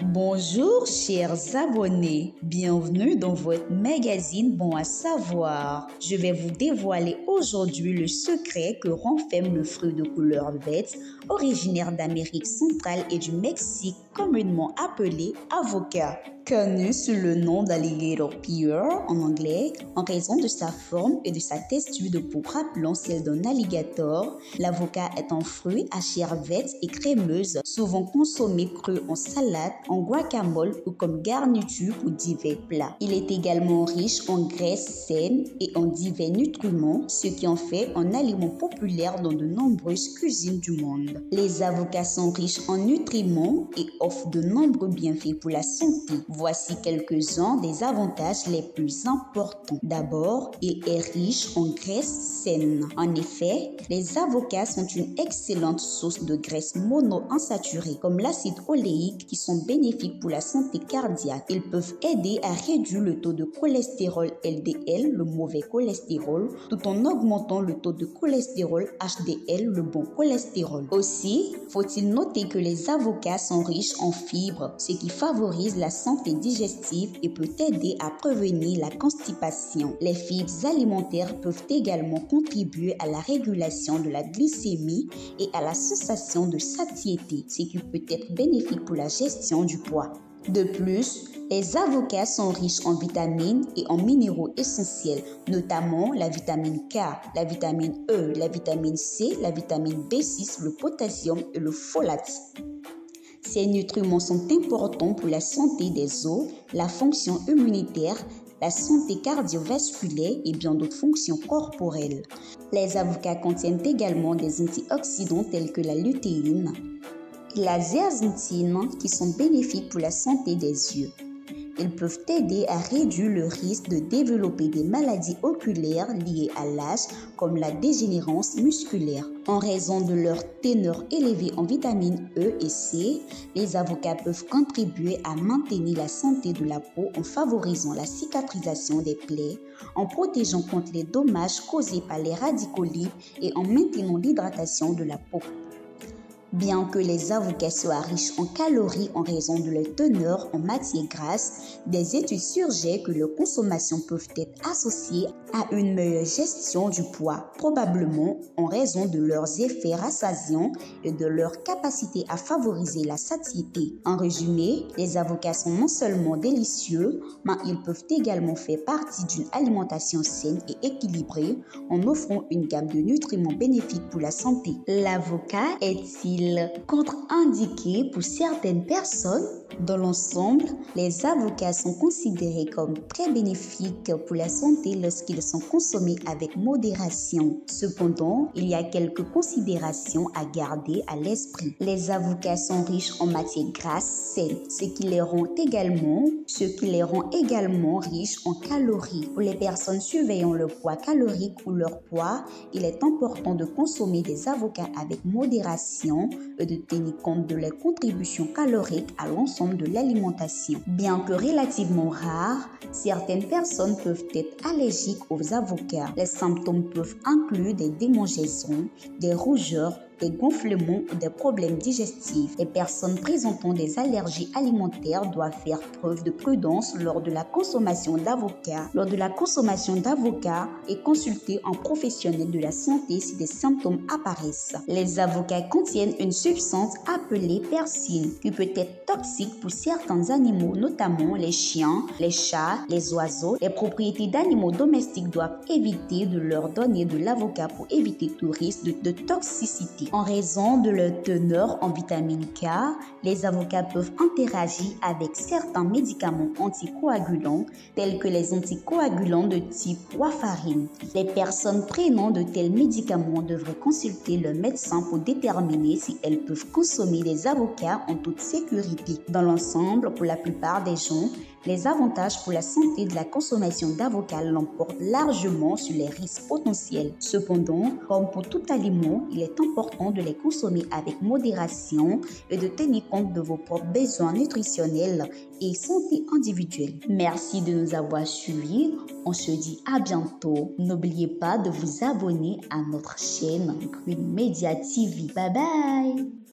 Bonjour chers abonnés, bienvenue dans votre magazine Bon à savoir. Je vais vous dévoiler aujourd'hui le secret que renferme le fruit de couleur verte, originaire d'Amérique centrale et du Mexique, communément appelé avocat. Connu sous le nom d'alligator pear en anglais, en raison de sa forme et de sa texture de peau rappelant celle d'un alligator, l'avocat est un fruit à chair verte et crémeuse, souvent consommé cru en salade, en guacamole ou comme garniture pour divers plats. Il est également riche en graisses saines et en divers nutriments, ce qui en fait un aliment populaire dans de nombreuses cuisines du monde. Les avocats sont riches en nutriments et offrent de nombreux bienfaits pour la santé. Voici quelques-uns des avantages les plus importants. D'abord, il est riche en graisses saines. En effet, les avocats sont une excellente source de graisses monoinsaturées comme l'acide oléique qui sont bénéfiques pour la santé cardiaque. Ils peuvent aider à réduire le taux de cholestérol LDL, le mauvais cholestérol, tout en augmentant le taux de cholestérol HDL, le bon cholestérol. Aussi, faut-il noter que les avocats sont riches en fibres, ce qui favorise la santé digestive et peut aider à prévenir la constipation. Les fibres alimentaires peuvent également contribuer à la régulation de la glycémie et à la sensation de satiété, ce qui peut être bénéfique pour la gestion du poids. De plus, les avocats sont riches en vitamines et en minéraux essentiels, notamment la vitamine K, la vitamine E, la vitamine C, la vitamine B6, le potassium et le folate. Ces nutriments sont importants pour la santé des os, la fonction immunitaire, la santé cardiovasculaire et bien d'autres fonctions corporelles. Les avocats contiennent également des antioxydants tels que la lutéine et la zeaxanthine qui sont bénéfiques pour la santé des yeux. Ils peuvent aider à réduire le risque de développer des maladies oculaires liées à l'âge comme la dégénérescence musculaire. En raison de leur teneur élevée en vitamines E et C, les avocats peuvent contribuer à maintenir la santé de la peau en favorisant la cicatrisation des plaies, en protégeant contre les dommages causés par les radicaux libres et en maintenant l'hydratation de la peau. Bien que les avocats soient riches en calories en raison de leur teneur en matières grasses, des études suggèrent que leur consommation peut être associée à une meilleure gestion du poids, probablement en raison de leurs effets rassasiants et de leur capacité à favoriser la satiété. En résumé, les avocats sont non seulement délicieux, mais ils peuvent également faire partie d'une alimentation saine et équilibrée en offrant une gamme de nutriments bénéfiques pour la santé. L'avocat est-il contre-indiqué pour certaines personnes? Dans l'ensemble, les avocats sont considérés comme très bénéfiques pour la santé lorsqu'ils sont consommés avec modération. Cependant, il y a quelques considérations à garder à l'esprit. Les avocats sont riches en matières grasses saines, ce qui les rend également riches en calories. Pour les personnes surveillant leur poids calorique ou leur poids, il est important de consommer des avocats avec modération et de tenir compte de leurs contributions caloriques à l'ensemble de l'alimentation. Bien que relativement rares, certaines personnes peuvent être allergiques aux avocats. Les symptômes peuvent inclure des démangeaisons, des rougeurs, des gonflements ou des problèmes digestifs. Les personnes présentant des allergies alimentaires doivent faire preuve de prudence lors de la consommation d'avocats. Et consulter un professionnel de la santé si des symptômes apparaissent. Les avocats contiennent une substance appelée persine qui peut être toxique pour certains animaux, notamment les chiens, les chats, les oiseaux. Les propriétaires d'animaux domestiques doivent éviter de leur donner de l'avocat pour éviter tout risque de toxicité. En raison de leur teneur en vitamine K, les avocats peuvent interagir avec certains médicaments anticoagulants tels que les anticoagulants de type warfarine. Les personnes prenant de tels médicaments devraient consulter leur médecin pour déterminer si elles peuvent consommer des avocats en toute sécurité. Dans l'ensemble, pour la plupart des gens, les avantages pour la santé de la consommation d'avocats l'emportent largement sur les risques potentiels. Cependant, comme pour tout aliment, il est important de les consommer avec modération et de tenir compte de vos propres besoins nutritionnels et santé individuelle. Merci de nous avoir suivis. On se dit à bientôt. N'oubliez pas de vous abonner à notre chaîne Green Media TV. Bye bye!